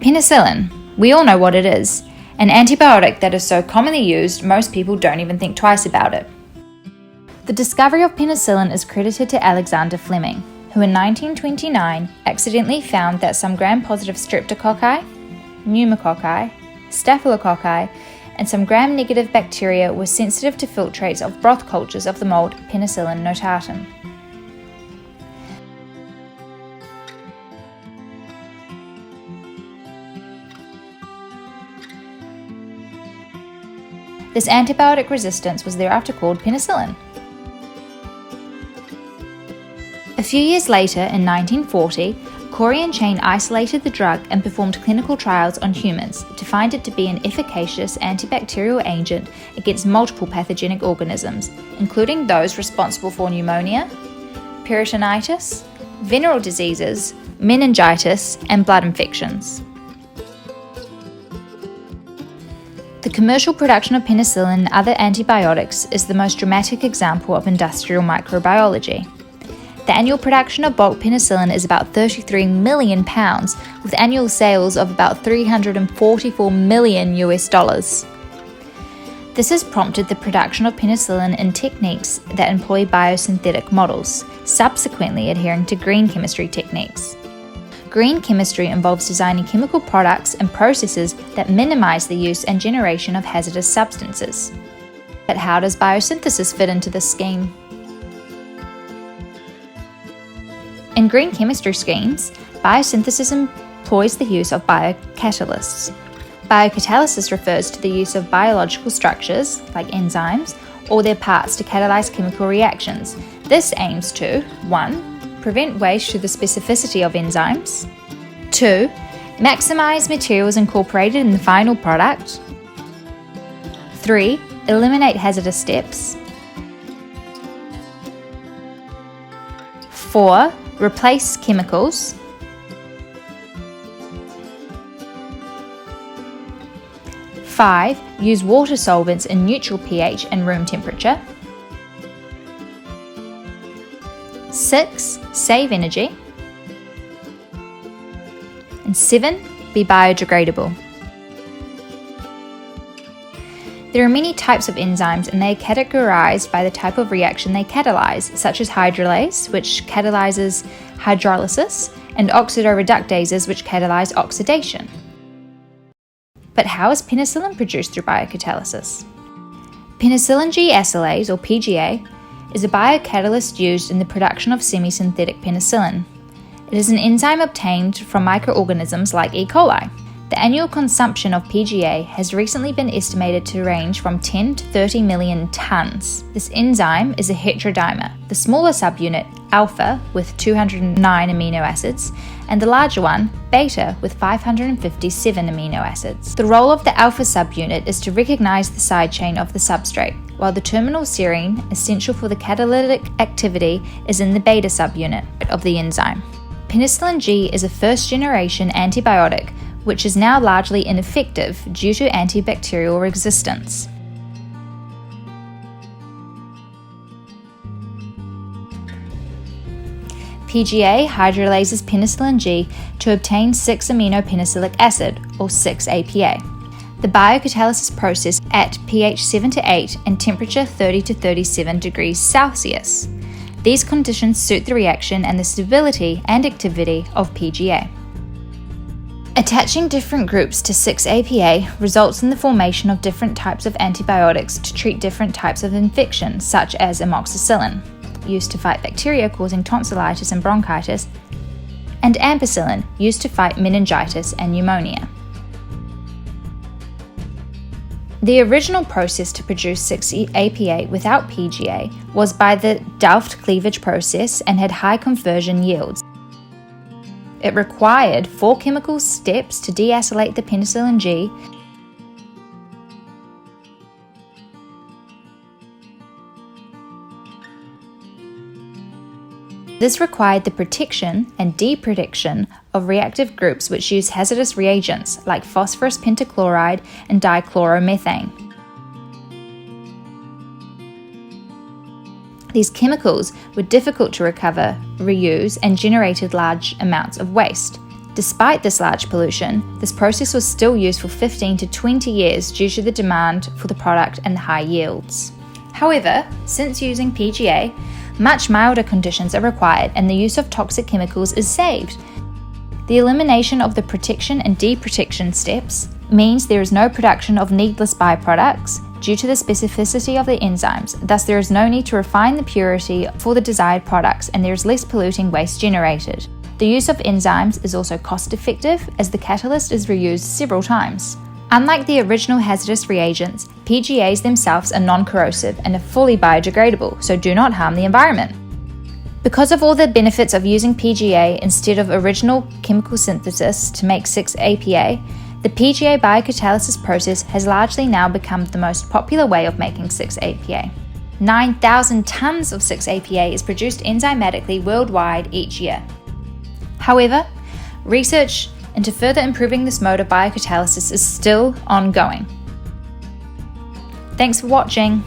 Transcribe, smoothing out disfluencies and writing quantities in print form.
Penicillin. We all know what it is. An antibiotic that is so commonly used, most people don't even think twice about it. The discovery of penicillin is credited to Alexander Fleming, who in 1929 accidentally found that some gram-positive streptococci, pneumococci, staphylococci, and some gram-negative bacteria were sensitive to filtrates of broth cultures of the mold Penicillium notatum. This antibiotic resistance was thereafter called penicillin. A few years later, in 1940, Corey and Chain isolated the drug and performed clinical trials on humans to find it to be an efficacious antibacterial agent against multiple pathogenic organisms, including those responsible for pneumonia, peritonitis, venereal diseases, meningitis, and blood infections. The commercial production of penicillin and other antibiotics is the most dramatic example of industrial microbiology. The annual production of bulk penicillin is about 33 million pounds, with annual sales of about $344 million. This has prompted the production of penicillin in techniques that employ biosynthetic models, subsequently adhering to green chemistry techniques. Green chemistry involves designing chemical products and processes that minimize the use and generation of hazardous substances. But how does biosynthesis fit into this scheme? In green chemistry schemes, biosynthesis employs the use of biocatalysts. Biocatalysis refers to the use of biological structures, like enzymes, or their parts to catalyze chemical reactions. This aims to 1. Prevent waste through the specificity of enzymes. 2. Maximize materials incorporated in the final product. 3. Eliminate hazardous steps. 4. Replace chemicals. 5. Use water solvents in neutral pH and room temperature. 6. Save energy. And 7. Be biodegradable. There are many types of enzymes and they are categorized by the type of reaction they catalyze, such as hydrolase, which catalyzes hydrolysis, and oxidoreductases, which catalyze oxidation. But how is penicillin produced through biocatalysis? Penicillin G acylase, or PGA, is a biocatalyst used in the production of semi-synthetic penicillin. It is an enzyme obtained from microorganisms like E. coli. The annual consumption of PGA has recently been estimated to range from 10 to 30 million tons. This enzyme is a heterodimer, the smaller subunit, alpha, with 209 amino acids, and the larger one, beta, with 557 amino acids. The role of the alpha subunit is to recognize the side chain of the substrate, while the terminal serine, essential for the catalytic activity, is in the beta subunit of the enzyme. Penicillin G is a first-generation antibiotic which is now largely ineffective due to antibacterial resistance. PGA hydrolases penicillin G to obtain 6-aminopenicillic acid, or 6-APA. The biocatalysis process at pH 7 to 8 and temperature 30 to 37 degrees Celsius. These conditions suit the reaction and the stability and activity of PGA. Attaching different groups to 6-APA results in the formation of different types of antibiotics to treat different types of infection, such as amoxicillin, used to fight bacteria causing tonsillitis and bronchitis, and ampicillin, used to fight meningitis and pneumonia. The original process to produce 6-APA without PGA was by the Delft cleavage process and had high conversion yields. It required 4 chemical steps to deacylate the penicillin G, This required the protection and deprotection of reactive groups which use hazardous reagents like phosphorus pentachloride and dichloromethane. These chemicals were difficult to recover, reuse, and generated large amounts of waste. Despite this large pollution, this process was still used for 15 to 20 years due to the demand for the product and the high yields. However, since using PGA, much milder conditions are required and the use of toxic chemicals is saved. The elimination of the protection and deprotection steps means there is no production of needless byproducts due to the specificity of the enzymes, thus there is no need to refine the purity for the desired products and there is less polluting waste generated. The use of enzymes is also cost effective as the catalyst is reused several times. Unlike the original hazardous reagents, PGAs themselves are non-corrosive and are fully biodegradable, so do not harm the environment. Because of all the benefits of using PGA instead of original chemical synthesis to make 6-APA, the PGA biocatalysis process has largely now become the most popular way of making 6-APA. 9,000 tons of 6-APA is produced enzymatically worldwide each year. However, research into further improving this mode of biocatalysis is still ongoing. Thanks for watching.